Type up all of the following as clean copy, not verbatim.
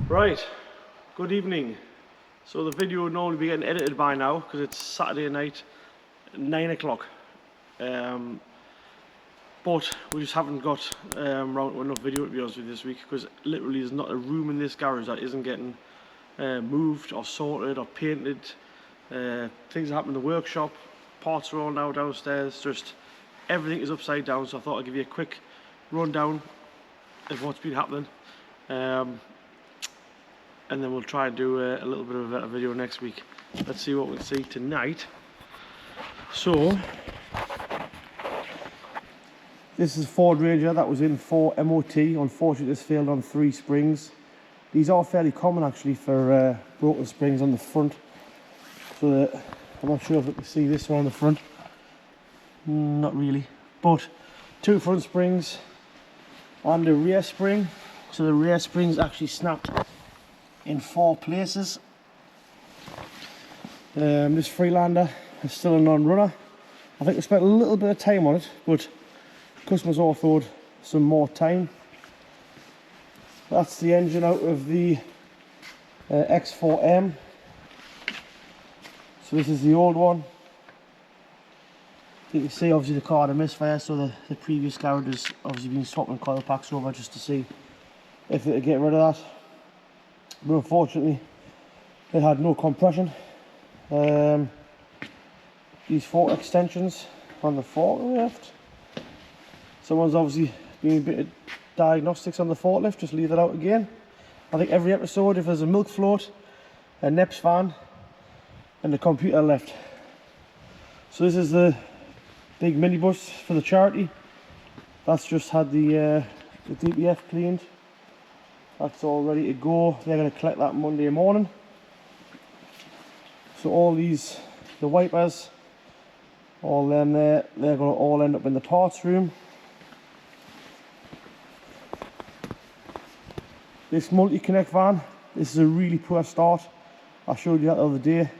Right, good evening. So the video would normally be getting edited by now because it's Saturday night, 9 o'clock. But we just haven't got round to enough video, to be honest with you, this week, because literally there's not a room in this garage that isn't getting moved or sorted or painted. Things happen in the workshop, parts are all now downstairs, just everything is upside down. So I thought I'd give you a quick rundown of what's been happening. And then we'll try and do a little bit of a better video next week. Let's see what we see tonight. So this is Ford Ranger that was in for MOT. Unfortunately, this failed on 3 springs. These are fairly common actually for broken springs on the front. So that, I'm not sure if you can see this one on the front. Not really, but 2 front springs and a rear spring. So the rear spring's actually snapped in 4 places. This Freelander is still a non-runner. I think we spent a little bit of time on it, but customers offered some more time. That's the engine out of the X4M. So this is the old one. You can see obviously the car had a misfire, so the previous garage has obviously been swapping coil packs over just to see if they could get rid of that. But unfortunately it had no compression. These 4 extensions on the forklift. Someone's obviously been a bit of diagnostics on the forklift, just leave that out again. I think every episode, if there's a milk float, a NEPS fan and the computer left. So this is the big minibus for the charity. That's just had the DPF cleaned. That's all ready to go. They're going to collect that Monday morning. So all these, the wipers, all them there, they're going to all end up in the parts room. This multi-connect van, this is a really poor start. I showed you that the other day.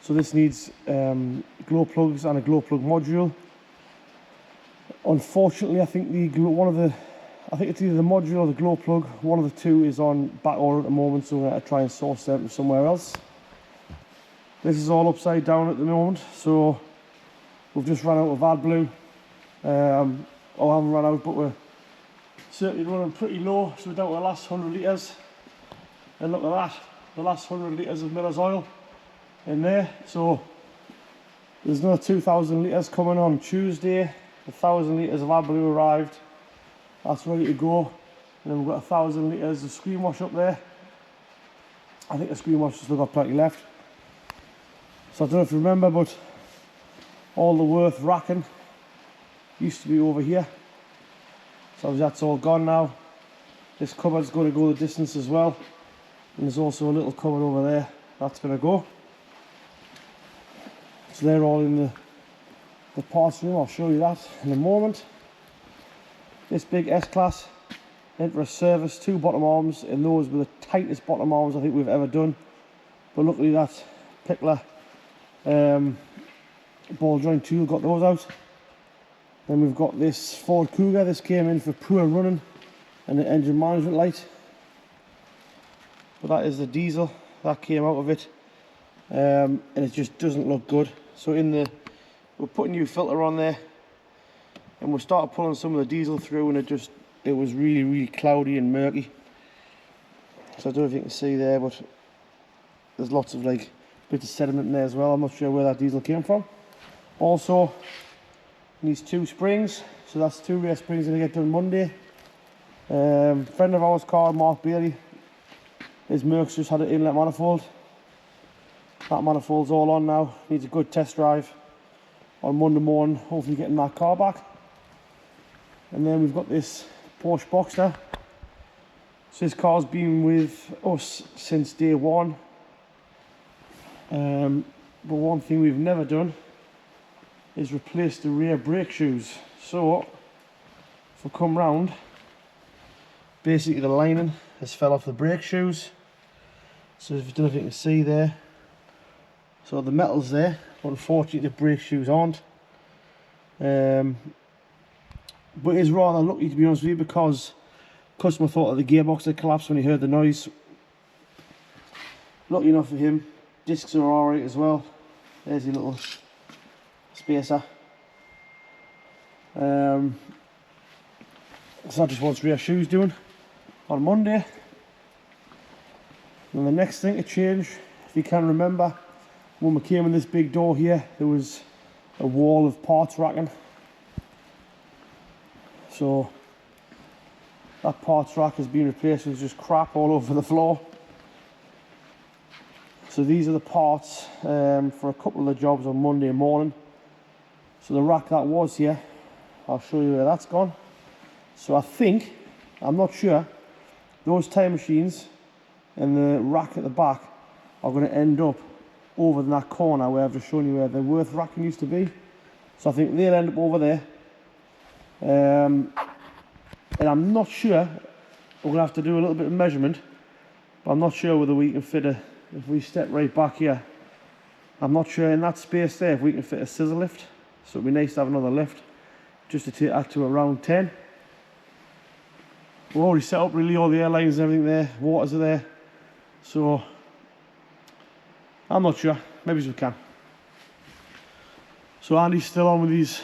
So this needs glow plugs and a glow plug module. Unfortunately, I think I think it's either the module or the glow plug. One of the 2 is on back order at the moment, so we're going to try and source them from somewhere else. This is all upside down at the moment, so we've just run out of AdBlue. I haven't run out, but we're certainly running pretty low, so we're down to the last 100 litres. And look at that, the last 100 litres of Miller's oil in there. So there's another 2,000 litres coming on Tuesday. 1,000 litres of AdBlue arrived. That's ready to go. And then we've got 1,000 litres of screen wash up there. I think the screen wash has still got plenty left. So I don't know if you remember, but all the Worth racking used to be over here. So that's all gone now. This cupboard's going to go the distance as well. And there's also a little cupboard over there. That's going to go. So they're all in the parts room. I'll show you that in a moment. This big S-Class in for a service, 2 bottom arms, and those were the tightest bottom arms I think we've ever done. But luckily that Pickler ball joint tool got those out. Then we've got this Ford Cougar. This came in for poor running and the engine management light. But that is the diesel that came out of it, and it just doesn't look good. So we're putting a new filter on there, and we started pulling some of the diesel through, and it was really cloudy and murky. So I don't know if you can see there, but there's lots of like bits of sediment in there as well. I'm not sure where that diesel came from. Also needs 2 springs, so that's 2 rear springs going to get done Monday. Friend of ours, car, Mark Bailey, his Merc's just had an inlet manifold. That manifold's all on now, needs a good test drive on Monday morning, hopefully getting that car back. And then we've got this Porsche Boxster. So this car's been with us since day 1. But one thing we've never done is replace the rear brake shoes. So if we come round, basically the lining has fell off the brake shoes. So if you don't know if you can see there, so the metal's there, but unfortunately the brake shoes aren't. But it is rather lucky, to be honest with you, because customer thought that the gearbox had collapsed when he heard the noise lucky enough for him, discs are alright as well. There's your little spacer. So that just wants rear shoes doing on Monday. And the next thing to change, if you can remember, when we came in this big door here, there was a wall of parts racking. So that parts rack has been replaced with just crap all over the floor. So these are the parts for a couple of the jobs on Monday morning. So the rack that was here, I'll show you where that's gone. So I think, I'm not sure, those tire machines and the rack at the back are going to end up over in that corner where I've just shown you where the worth racking used to be. So I think they'll end up over there. And I'm not sure, we're going to have to do a little bit of measurement, but I'm not sure whether we can fit a, if we step right back here, I'm not sure in that space there if we can fit a scissor lift. So it'd be nice to have another lift just to take that to around 10. We've already set up really all the airlines and everything there, waters are there. So I'm not sure, maybe we can. So Andy's still on with his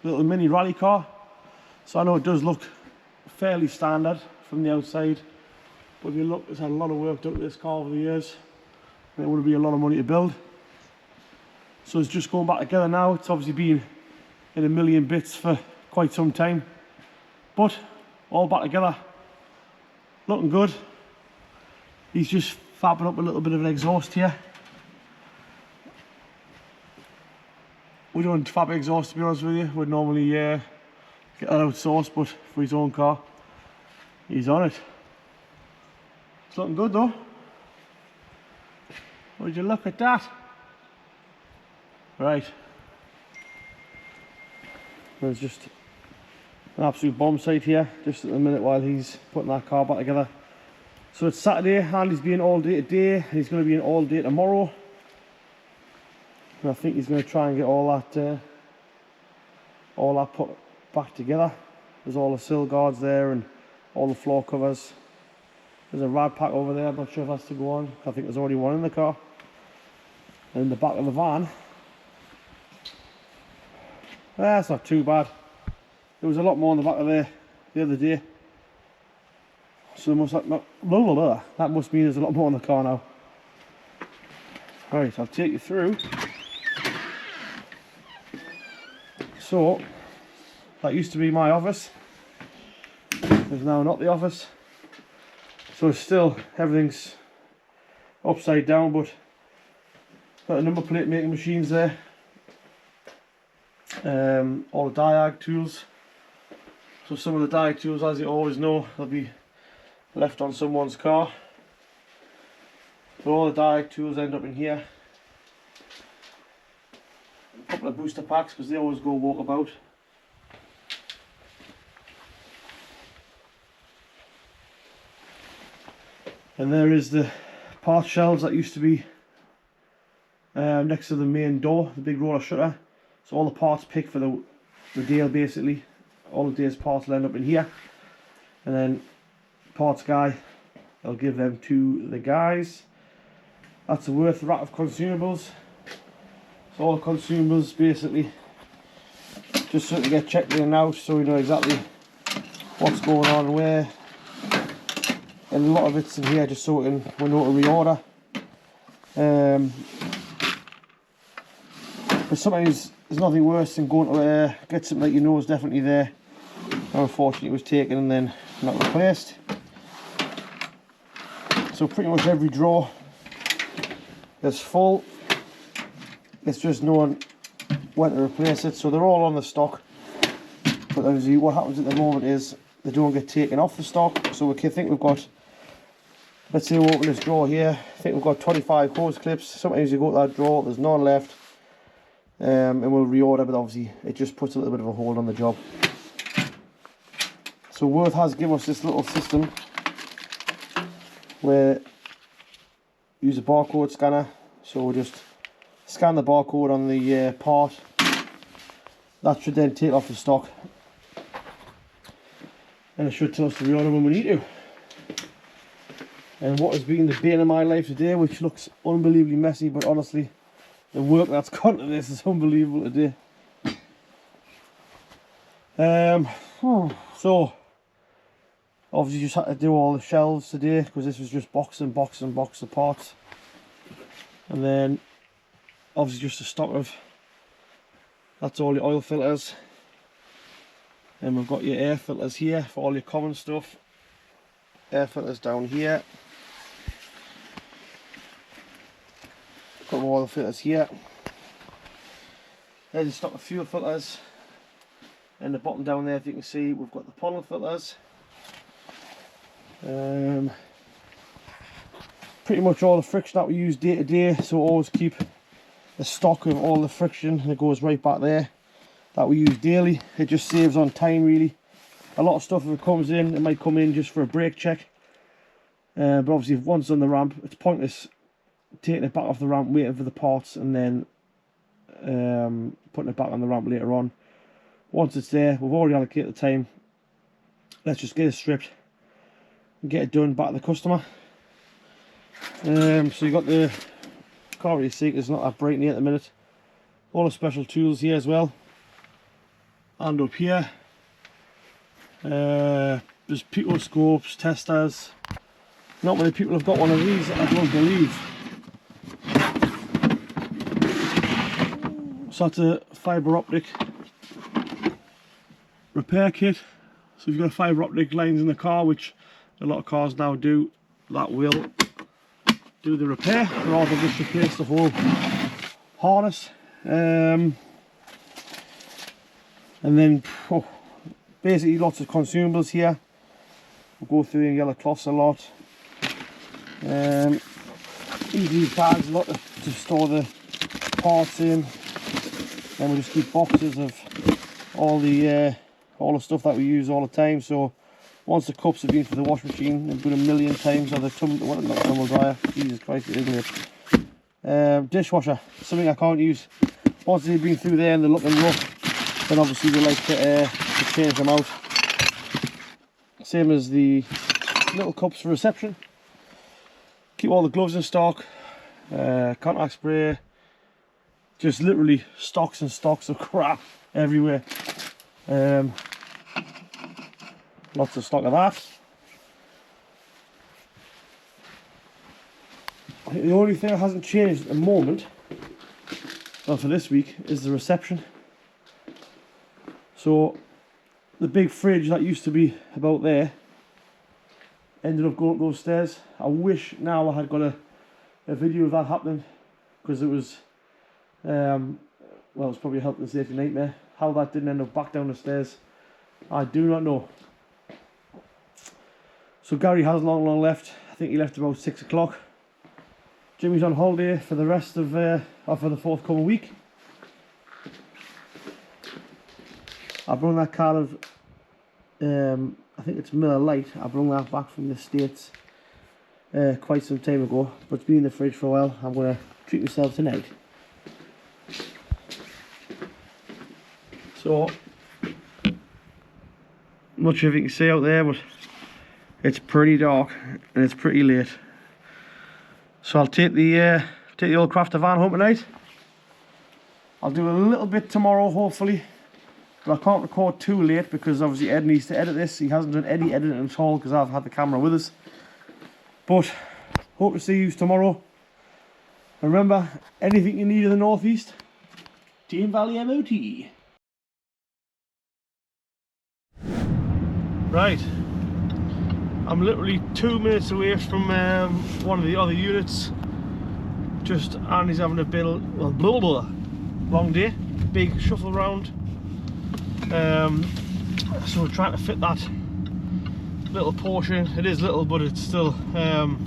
little mini rally car. So I know it does look fairly standard from the outside, but if you look, it's had a lot of work done to this car over the years, and it would be a lot of money to build. So it's just going back together now. It's obviously been in a million bits for quite some time, but all back together, looking good. He's just fabbing up a little bit of an exhaust here. We don't fab exhaust, to be honest with you. We'd normally get that outsourced, but for his own car, he's on it. It's looking good though. Would you look at that? Right. There's just an absolute bomb site here, just at the minute while he's putting that car back together. So it's Saturday, Andy's being all day today, and he's going to be in all day tomorrow. And I think he's going to try and get all that put back together. There's all the sill guards there and all the floor covers. There's a rad pack over there, I'm not sure if that's to go on. I think there's already one in the car. And in the back of the van, that's not too bad. There was a lot more in the back of there the other day. So there must have, that must mean there's a lot more in the car now. Right, I'll take you through. So, that used to be my office. It's now not the office. So still, everything's upside down, but got a number plate making machines there. All the diag tools. So some of the diag tools, as you always know, they'll be left on someone's car. But all the diag tools end up in here. A couple of booster packs because they always go walkabout. And there is the part shelves that used to be next to the main door, the big roller shutter. So all the parts picked for the deal basically. All of Dave's parts will end up in here. And then parts guy, I'll give them to the guys. That's a worth rack of consumables. So all the consumables basically just so to get checked in and out so we know exactly what's going on and where. And a lot of it's in here just so we know to reorder. But sometimes there's nothing worse than going to get something that you know is definitely there. And unfortunately it was taken and then not replaced. So pretty much every drawer is full. It's just knowing when to replace it. So they're all on the stock. But obviously what happens at the moment is they don't get taken off the stock. So we can think we've got, let's say we open this drawer here, I think we've got 25 hose clips. Sometimes you go to that drawer, there's none left. And we'll reorder, but obviously it just puts a little bit of a hold on the job. So Worth has given us this little system where use a barcode scanner. So we'll just scan the barcode on the part. That should then take off the stock. And it should tell us to reorder when we need to. and what has been the bane of my life today, which looks unbelievably messy, but honestly the work that's gone to this is unbelievable today. So obviously just had to do all the shelves today because this was just box and box and box of parts, and then obviously just a stock of, that's all your oil filters, and we've got your air filters here for all your common stuff, air filters down here, got more oil filters here, there's a stock of fuel filters, and the bottom down there, if you can see, we've got the panel filters. Pretty much all the friction that we use day to day, so always keep a stock of all the friction, and it goes right back there, that we use daily. It just saves on time really. A lot of stuff, if it comes in, it might come in just for a brake check, but obviously if once on the ramp, it's pointless taking it back off the ramp, waiting for the parts, and then putting it back on the ramp later on. Once it's there, we've already allocated the time, let's just get it stripped and get it done back to the customer. So you got the, can't really see, it's not that bright in here at the minute, all the special tools here as well, and up here there's picoscopes, testers. Not many people have got one of these, I don't believe. So that's a fibre optic repair kit. So if you've got fibre optic lines in the car, which a lot of cars now do, that will do the repair rather than just replace the whole harness. And then basically lots of consumables here. We'll go through the yellow cloths a lot. These bags a lot to store the parts in. Then we just keep boxes of all the stuff that we use all the time. So once the cups have been for the wash machine, they've been a million times, or the tumble dryer. Jesus Christ, isn't it? Dishwasher, something I can't use. Once they've been through there and they're looking rough, then obviously we like to change them out. Same as the little cups for reception. Keep all the gloves in stock, contact spray, just literally stocks and stocks of crap everywhere. Lots of stock of that. The only thing that hasn't changed at the moment, well, for this week, is the reception. So the big fridge that used to be about there ended up going up those stairs. I wish now I had got a video of that happening, because it was well, it's probably a health and safety nightmare. How that didn't end up back down the stairs, I do not know. So Gary has long left. I think he left about 6 o'clock. Jimmy's on holiday for the rest of for the forthcoming week. I brought that car of I think it's Miller Lite. I brought that back from the States quite some time ago, but it's been in the fridge for a while. I'm going to treat myself tonight. So I'm not sure if you can see out there, but it's pretty dark and it's pretty late. So I'll take the old crafter van home tonight. I'll do a little bit tomorrow hopefully, but I can't record too late because obviously Ed needs to edit this. He hasn't done any editing at all because I've had the camera with us. But hope to see you tomorrow. And remember, anything you need in the northeast, Team Valley MOT. Right, I'm literally 2 minutes away from one of the other units. Just Andy's having a bit of, well, blah, blah, long day, big shuffle round. So we're trying to fit that little portion. It is little, but it's still going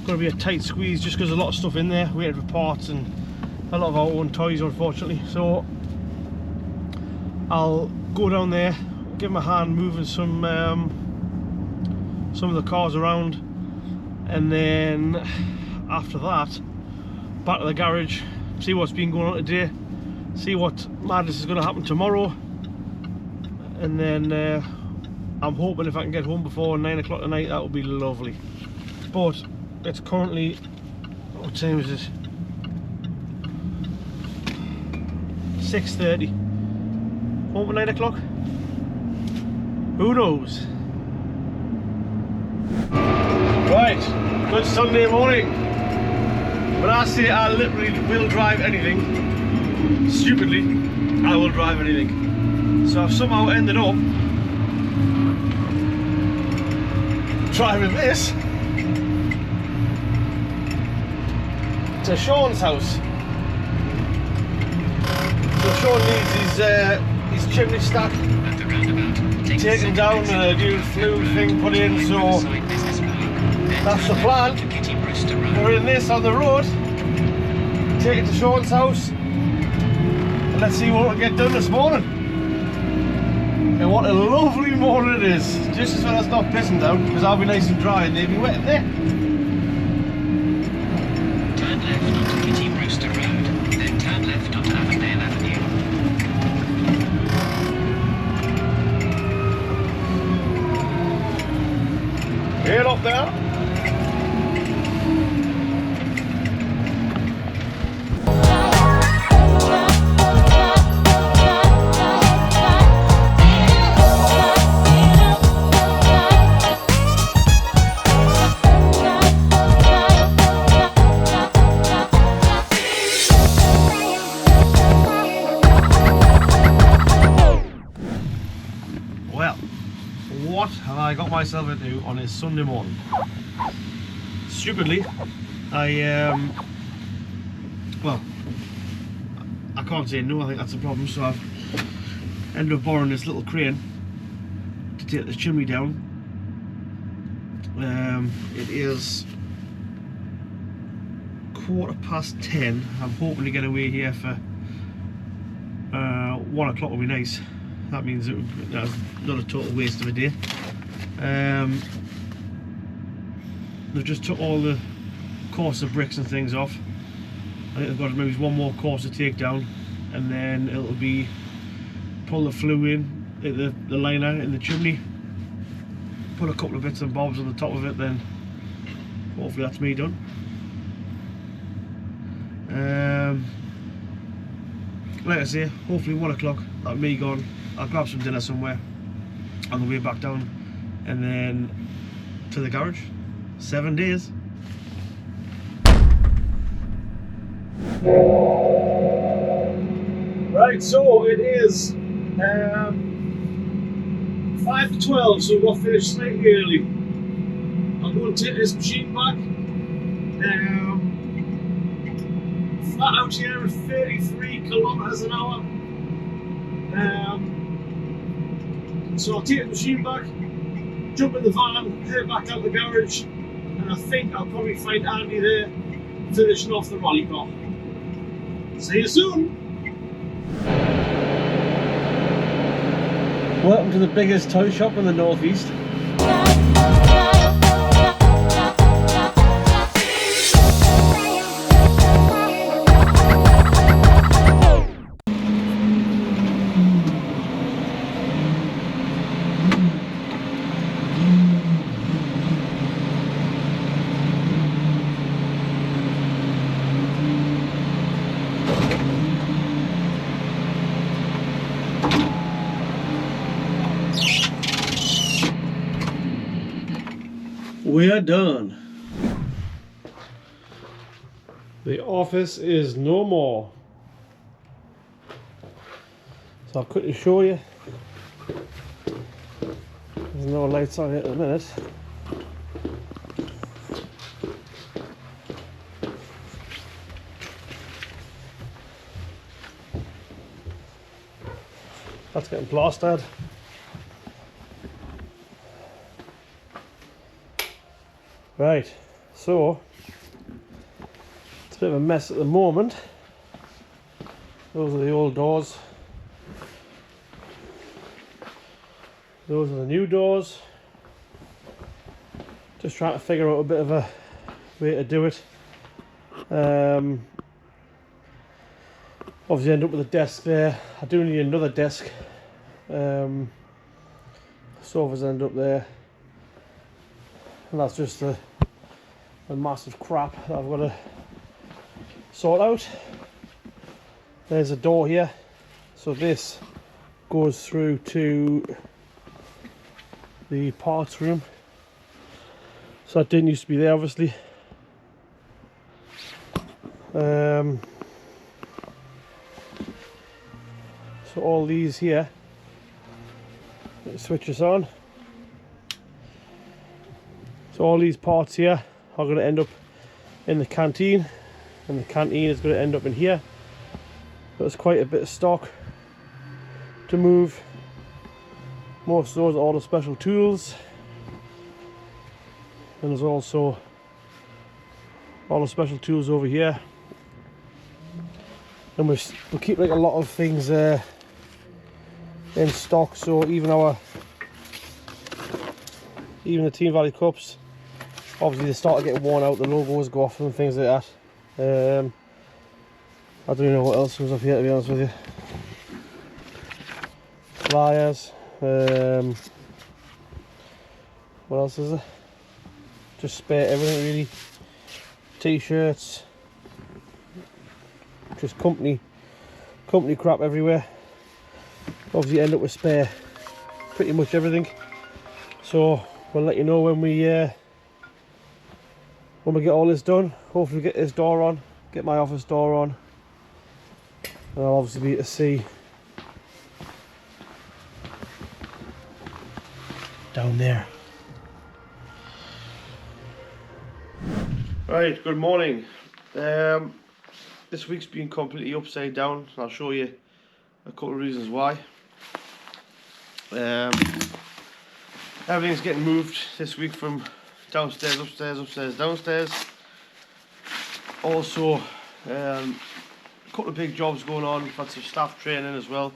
to be a tight squeeze just because there's a lot of stuff in there, waiting for parts and a lot of our own toys, unfortunately. So I'll go down there, give him a hand moving some of the cars around, and then after that back to the garage, see what's been going on today, see what madness is going to happen tomorrow, and then I'm hoping if I can get home before 9 o'clock tonight, that would be lovely. but it's currently, what time is it? 6:30. Over 9 o'clock? Who knows? Right, good Sunday morning. When I say I literally will drive anything, stupidly, I will drive anything. So I've somehow ended up driving this to Sean's house. So Sean needs his chimney stack taken down and a new flue thing put in, so that's the plan. We're in this on the road, take it to Sean's house, and let's see what we'll get done this morning. And what a lovely morning it is, just as well as not pissing down, because I'll be nice and dry and they'll be wet in there. Turn left onto Kitty Brewster Road, then turn left onto Avondale Avenue. Head up there. Well, what have I got myself into on a Sunday morning? Stupidly, well, I can't say no, I think that's a problem, so I've ended up borrowing this little crane to take the chimney down. It is 10:15. I'm hoping to get away here for 1 o'clock will be nice. That means that's not a total waste of a day. They've just took all the coarser bricks and things off. I think they've got maybe one more course to take down, and then it'll be pull the flue in, the liner in the chimney, put a couple of bits and bobs on the top of it, then hopefully that's me done. Like I say, hopefully 1 o'clock, that'll be me gone. I'll grab some dinner somewhere on the way back down, and then to the garage. 7 days. Right, so it is 5 to 12, so we'll finish slightly early. I'm going to take this machine back. Flat out here at 33 kilometers an hour. So I'll take the machine back, jump in the van, head back out the garage, and I think I'll probably find Andy there finishing off the rally car. See you soon! Welcome to the biggest toy shop in the northeast. We're done. The office is no more. So I'll quickly show you. There's no lights on it at the minute. That's getting plastered. Right, so it's a bit of a mess at the moment. Those are the old doors. Those are the new doors. Just trying to figure out a bit of a way to do it. Obviously end up with a desk there. I do need another desk. Sofas end up there. And that's just the and massive crap that I've got to sort out. There's a door here, so this goes through to the parts room. So that didn't used to be there, obviously. So all these here, it switches on. So all these parts here are going to end up in the canteen, and the canteen is going to end up in here. But there's quite a bit of stock to move. Most of those are all the special tools, and there's also all the special tools over here. And we'll keep like a lot of things in stock, so even the Team Valley cups, obviously they start to get worn out, the logos go off and things like that. I don't even know what else was up here, to be honest with you. Flyers. What else is there? Just spare everything really. T-shirts. Just company crap everywhere. Obviously end up with spare pretty much everything. So we'll let you know when we get all this done. Hopefully get this door on, get my office door on. And I'll obviously be able to see down there. Right, good morning. This week's been completely upside down. I'll show you a couple of reasons why. Everything's getting moved this week from downstairs, upstairs, upstairs, downstairs. Also, a couple of big jobs going on. We've had some staff training as well,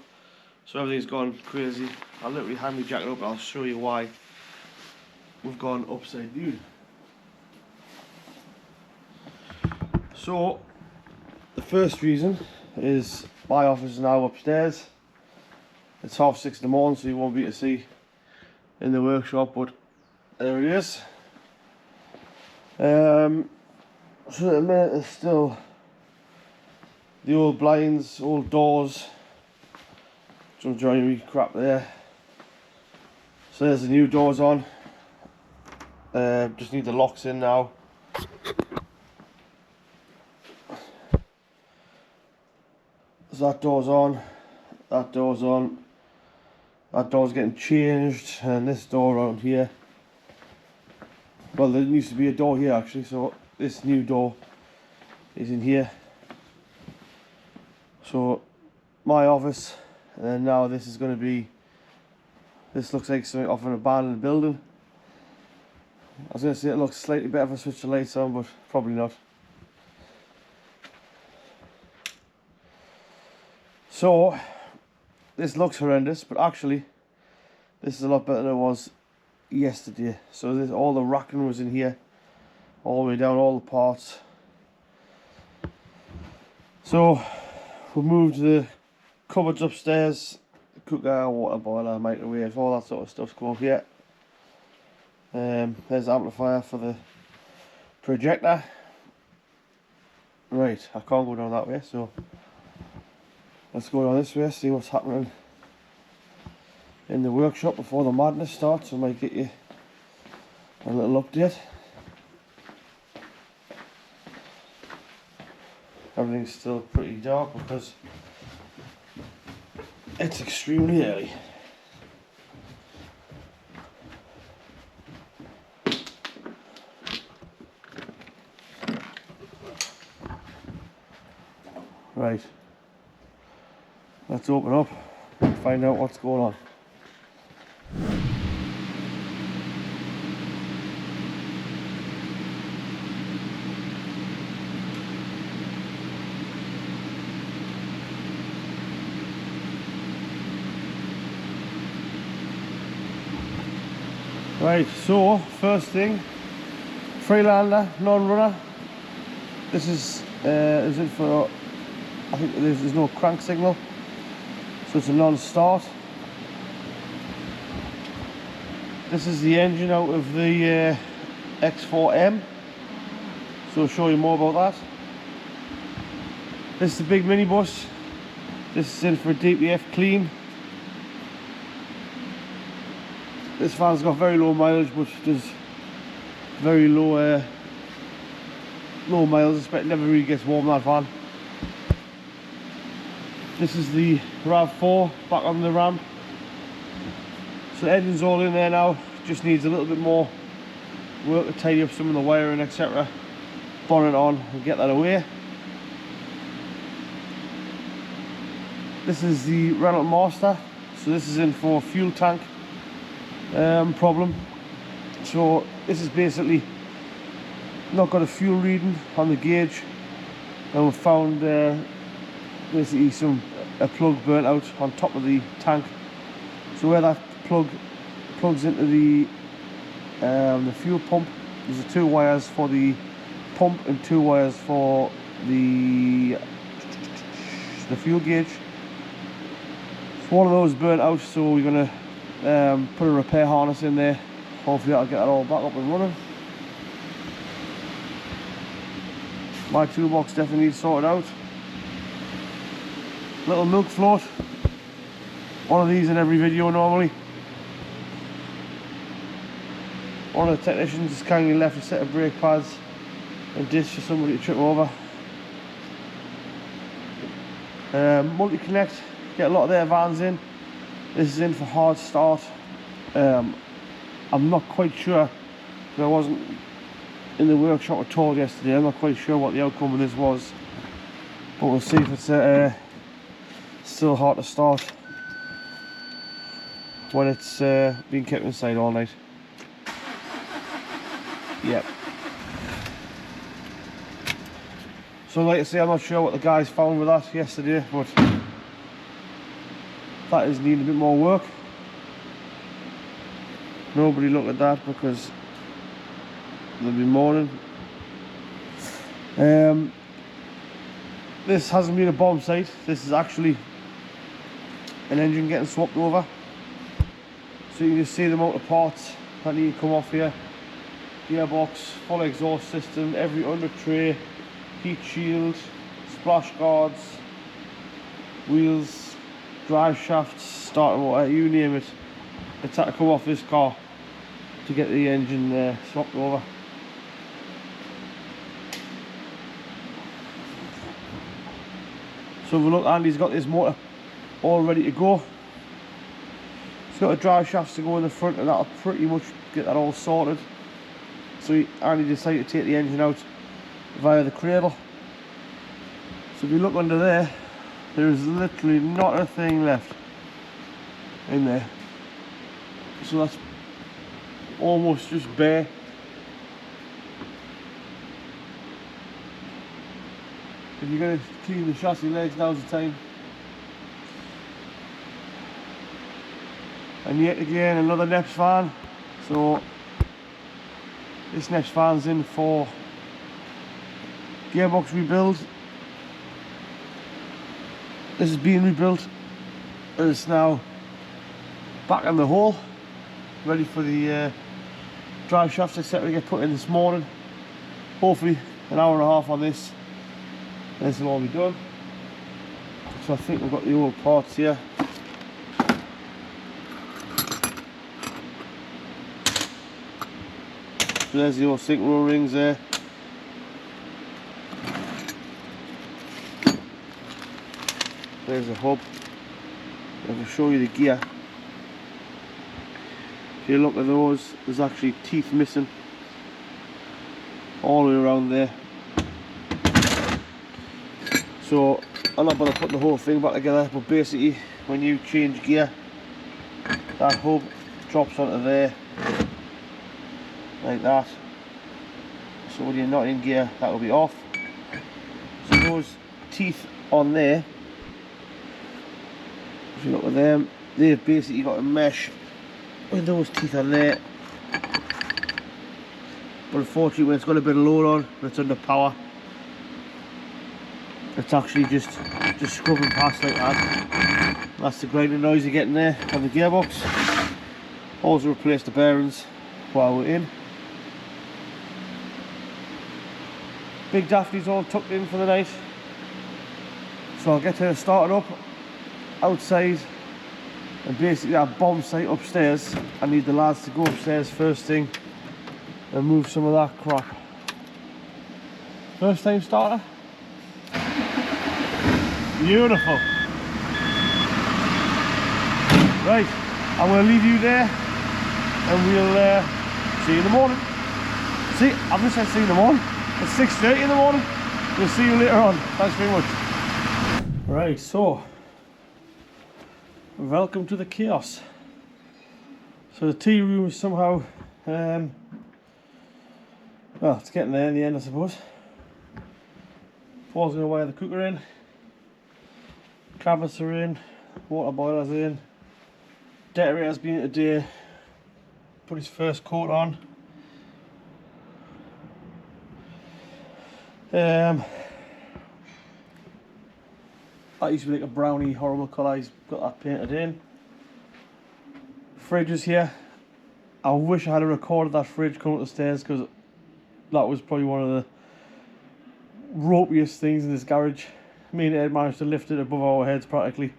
so everything's gone crazy. I'll literally hand my jacket up and I'll show you why we've gone upside down. So the first reason is my office is now upstairs. It's 6:30 in the morning, so you won't be able to see in the workshop, but there it is. So at the minute there's still the old blinds, old doors, some joinery crap there. So there's the new doors on. Just need the locks in now. So that door's on, that door's on, that door's getting changed, and this door around here, well, there used to be a door here actually, so this new door is in here. So my office, and then now this is going to be, this looks like something off an abandoned building. I was going to say it looks slightly better if I switch the lights on, but probably not. So this looks horrendous, but actually this is a lot better than it was yesterday. So this, all the racking was in here, all the way down, all the parts. So we moved the cupboards upstairs, cooker, water boiler, microwave, all that sort of stuff's going here. There's the amplifier for the projector. Right, I can't go down that way, so let's go down this way, see what's happening in the workshop before the madness starts. I might get you a little update. Everything's still pretty dark because it's extremely early. Right, let's open up and find out what's going on. Right, so first thing, Freelander, non-runner. This is it for, I think there's no crank signal, so it's a non-start. This is the engine out of the X4M. so I'll show you more about that. This is the big minibus. This is in for a DPF clean. This van's got very low mileage, but does very low miles. It never really gets warm, that van. This is the RAV4 back on the ramp. So the engine's all in there now. Just needs a little bit more work to tidy up some of the wiring, etc. Bonnet on and get that away. This is the Renault Master. So this is in for fuel tank problem. So this is basically not got a fuel reading on the gauge, and we found basically a plug burnt out on top of the tank. So where that plugs into the fuel pump, there's 2 wires for the pump and 2 wires for the fuel gauge. So one of those burnt out, so we're gonna put a repair harness in there. Hopefully that'll get that all back up and running. My toolbox definitely needs sorted out. Little milk float. One of these in every video normally. One of the technicians has kindly left a set of brake pads and discs for somebody to trip over. Multi-connect, get a lot of their vans in. This is in for hard start. I'm not quite sure, I wasn't in the workshop at all yesterday. I'm not quite sure what the outcome of this was, but we'll see if it's still hard to start when it's been kept inside all night. Yep. So like I say, I'm not sure what the guys found with that yesterday, but that is needing a bit more work. Nobody look at that because they'll be moaning. This hasn't been a bomb site. This is actually an engine getting swapped over. So you can just see the amount of parts that need to come off here. Gearbox, full exhaust system, every under tray, heat shield, splash guards, wheels, drive shafts, starter motor, you name it. It's had to come off this car to get the engine swapped over. So if we look, Andy's got this motor all ready to go. He's got a drive shafts to go in the front, and that'll pretty much get that all sorted. So Andy decided to take the engine out via the cradle. So if you look under there, there's literally not a thing left in there. So that's almost just bare. If you're going to clean the chassis legs, now's the time. And yet again, another Neps van. So this Neps van's in for gearbox rebuild. This is being rebuilt, and it's now back in the hole, ready for the drive shafts etc. to get put in this morning. Hopefully an hour and a half on this, and this will all be done. So I think we've got the old parts here. So there's the old synchro rings there. There's the hub. I can show you the gear. If you look at those, there's actually teeth missing all the way around there. So I'm not going to put the whole thing back together, but basically when you change gear, that hub drops onto there like that. So when you're not in gear, that will be off. So those teeth on there, if you look at them, they've basically got a mesh with those teeth on there. But unfortunately, when it's got a bit of load on and it's under power, it's actually just scrubbing past like that. That's the grinding noise you're getting there on the gearbox. Also replace the bearings while we're in. Big Daphne's all tucked in for the night. So I'll get her started up outside and basically that bomb site upstairs. I need the lads to go upstairs first thing and move some of that crap. First time starter. Beautiful. Right, I'm going to leave you there and we'll see you in the morning. See, I've just said see you in the morning. It's 6:30 in the morning. We'll see you later on. Thanks very much. Right, so welcome to the chaos. So the tea room is somehow, well, it's getting there in the end, I suppose. Paul's going to wire the cooker in. Cabinets are in. Water boiler's in. Decorator's been in today. Put his first coat on. That used to be like a brownie, horrible colour. He's got that painted in. Fridge is here. I wish I had recorded that fridge coming up the stairs because that was probably one of the ropiest things in this garage. Me and Ed managed to lift it above our heads practically.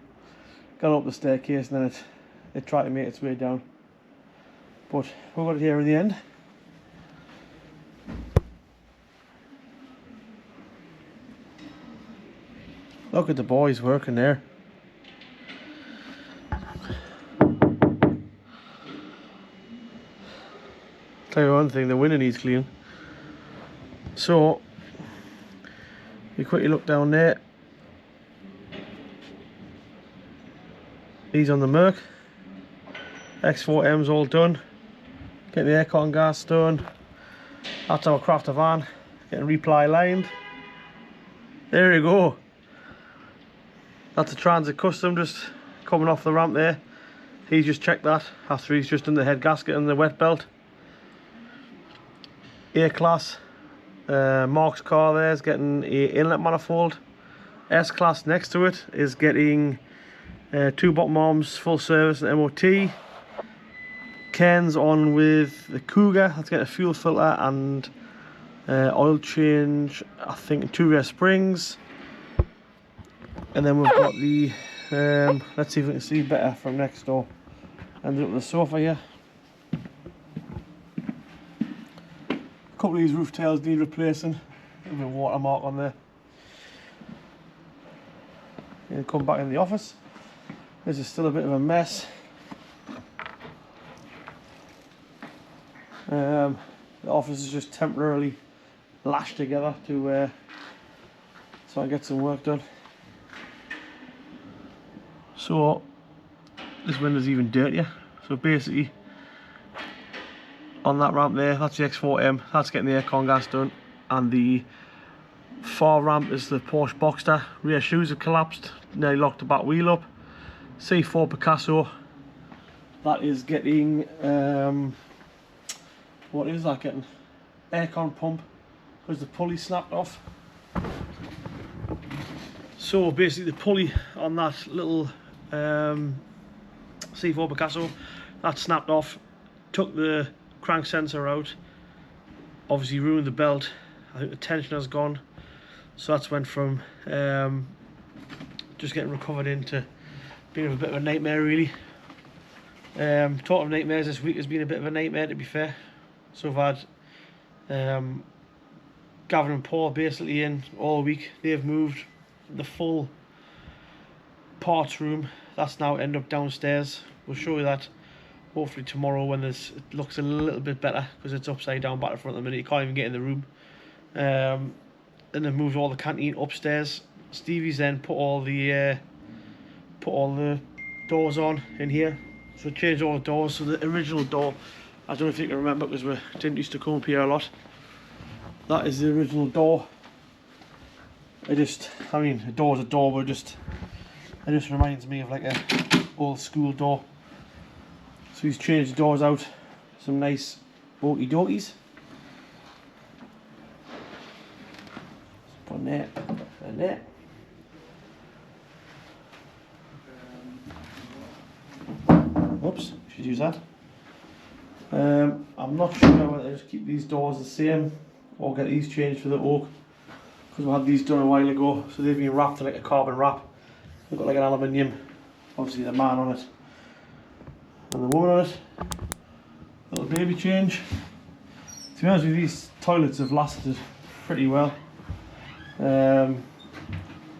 Got up the staircase and then it tried to make its way down. But we got it here in the end. Look at the boys working there. Tell you one thing, the window needs cleaning. So, you quickly look down there. He's on the Merc. X4M's all done. Getting the aircon gas done. That's our crafter van. Getting reply lined. There you go. That's a Transit Custom just coming off the ramp there. He's just checked that after he's just done the head gasket and the wet belt. A-Class. Mark's car there is getting a inlet manifold. S-Class next to it is getting 2 bottom arms full service and MOT. Ken's on with the Cougar, that's getting a fuel filter and oil change, I think 2 rear springs. And then we've got the, let's see if we can see better from next door. Ended up with the sofa here. A couple of these roof tails need replacing. A bit of watermark on there. And come back in the office. This is still a bit of a mess. The office is just temporarily lashed together to so I get some work done. So this window's even dirtier. So basically on that ramp there, that's the X4M, that's getting the aircon gas done, and the far ramp is the Porsche Boxster. Rear shoes have collapsed, nearly locked the back wheel up. C4 Picasso, that is getting what is that getting? Aircon pump, because the pulley snapped off. So basically the pulley on that little C4 Picasso, that snapped off, took the crank sensor out, obviously ruined the belt. I think the tension has gone, so that's went from just getting recovered into being a bit of a nightmare really. Talking of nightmares, this week has been a bit of a nightmare to be fair. So I've had Gavin and Paul basically in all week. They've moved the full parts room, that's now ended up downstairs. We'll show you that hopefully tomorrow when it looks a little bit better, because it's upside down back in front of the minute. You can't even get in the room. And then moved all the canteen upstairs. Stevie's then put all the doors on in here. So changed all the doors. So the original door, I don't know if you can remember because we didn't used to come up here a lot. That is the original door. I mean, a door's a door, but it just reminds me of like a old school door. So he's changed the doors out. Some nice oaky dokies. Put in there, and there. Whoops, should use that. I'm not sure whether I just keep these doors the same or get these changed for the oak. because we had these done a while ago, so they've been wrapped in like a carbon wrap. They've got like an aluminium, obviously the man on it and the woman on it. Little baby change. To be honest with you, these toilets have lasted pretty well. They're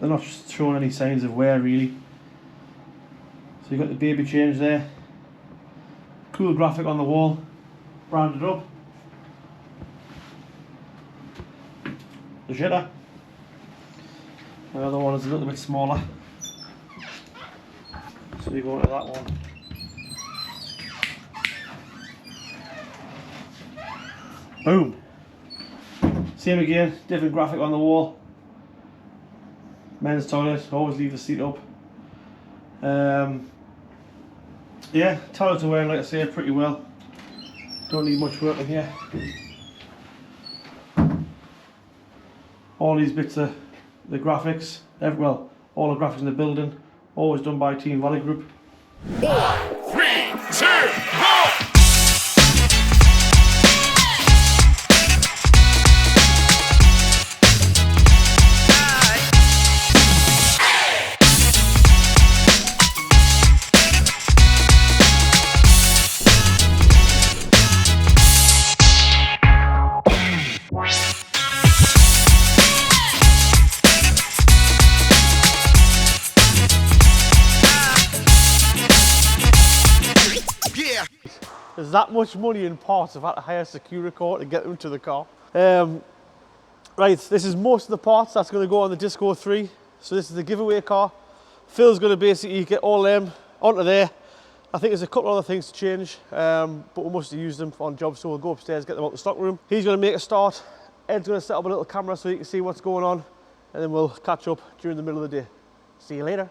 not showing any signs of wear really. So you've got the baby change there. Cool graphic on the wall, branded up. The shitter. The other one is a little bit smaller. So you go into that one. Boom. Same again, different graphic on the wall. Men's toilet, always leave the seat up. Yeah, toilets are wearing, like I say, pretty well. Don't need much work in here. All these bits are the graphics, well, all the graphics in the building, always done by Team Valley Group. 4, 3, 2, 1! There's that much money in parts. I've had to hire a security car to get them to the car. Right, this is most of the parts that's going to go on the Disco 3. So this is the giveaway car. Phil's going to basically get all them onto there. I think there's a couple other things to change, but we must have used them on jobs, so we'll go upstairs, get them out the stock room. He's going to make a start. Ed's going to set up a little camera so you can see what's going on, and then we'll catch up during the middle of the day. See you later.